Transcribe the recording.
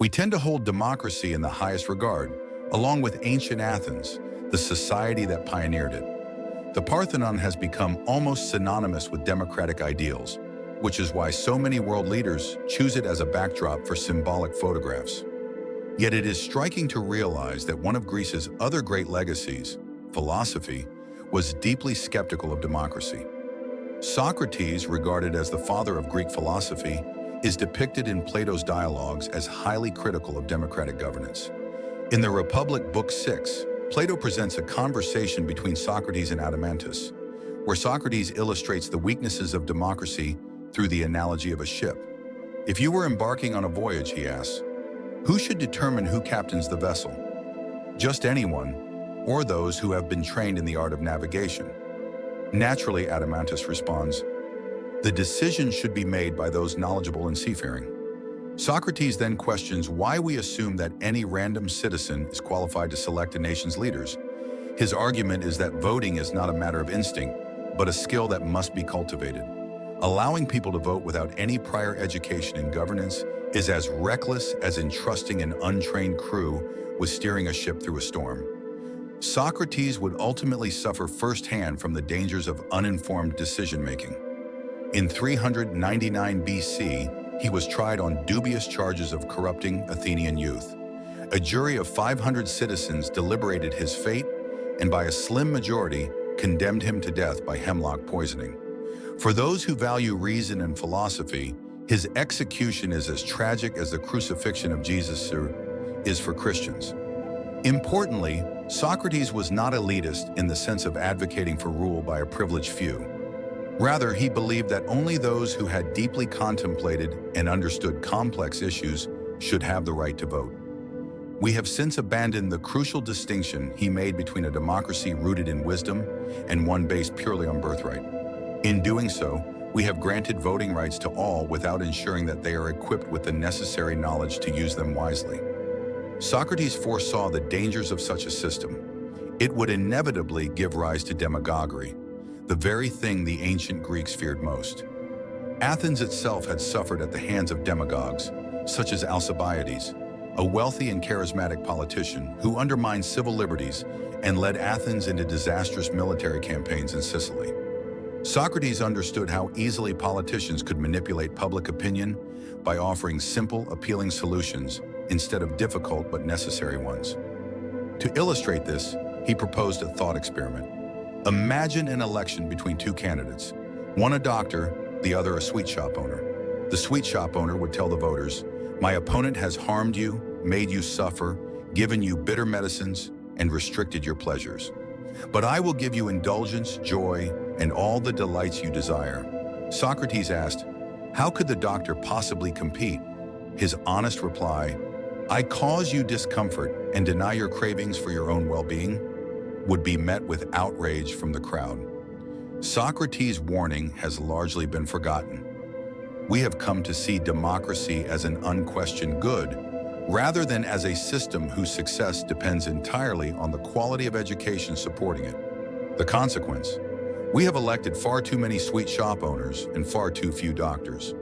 We tend to hold democracy in the highest regard, along with ancient Athens, the society that pioneered it. The Parthenon has become almost synonymous with democratic ideals, which is why so many world leaders choose it as a backdrop for symbolic photographs. Yet it is striking to realize that one of Greece's other great legacies, philosophy, was deeply skeptical of democracy. Socrates, regarded as the father of Greek philosophy, is depicted in Plato's dialogues as highly critical of democratic governance. In the Republic, Book 6, Plato presents a conversation between Socrates and Adeimantus, where Socrates illustrates the weaknesses of democracy through the analogy of a ship. If you were embarking on a voyage, he asks, who should determine who captains the vessel? Just anyone, or those who have been trained in the art of navigation. Naturally, Adeimantus responds, the decision should be made by those knowledgeable in seafaring. Socrates then questions why we assume that any random citizen is qualified to select a nation's leaders. His argument is that voting is not a matter of instinct, but a skill that must be cultivated. Allowing people to vote without any prior education in governance is as reckless as entrusting an untrained crew with steering a ship through a storm. Socrates would ultimately suffer firsthand from the dangers of uninformed decision-making. In 399 BC, he was tried on dubious charges of corrupting Athenian youth. A jury of 500 citizens deliberated his fate and by a slim majority condemned him to death by hemlock poisoning. For those who value reason and philosophy, his execution is as tragic as the crucifixion of Jesus is for Christians. Importantly, Socrates was not elitist in the sense of advocating for rule by a privileged few. Rather, he believed that only those who had deeply contemplated and understood complex issues should have the right to vote. We have since abandoned the crucial distinction he made between a democracy rooted in wisdom and one based purely on birthright. In doing so, we have granted voting rights to all without ensuring that they are equipped with the necessary knowledge to use them wisely. Socrates foresaw the dangers of such a system. It would inevitably give rise to demagoguery, the very thing the ancient Greeks feared most. Athens itself had suffered at the hands of demagogues, such as Alcibiades, a wealthy and charismatic politician who undermined civil liberties and led Athens into disastrous military campaigns in Sicily. Socrates understood how easily politicians could manipulate public opinion by offering simple, appealing solutions instead of difficult but necessary ones. To illustrate this, he proposed a thought experiment. Imagine an election between two candidates, one a doctor, the other a sweet shop owner. The sweet shop owner would tell the voters, my opponent has harmed you, made you suffer, given you bitter medicines, and restricted your pleasures. But I will give you indulgence, joy, and all the delights you desire. Socrates asked, how could the doctor possibly compete? His honest reply, I cause you discomfort and deny your cravings for your own well-being, would be met with outrage from the crowd. Socrates' warning has largely been forgotten. We have come to see democracy as an unquestioned good, rather than as a system whose success depends entirely on the quality of education supporting it. The consequence, we have elected far too many sweet shop owners and far too few doctors.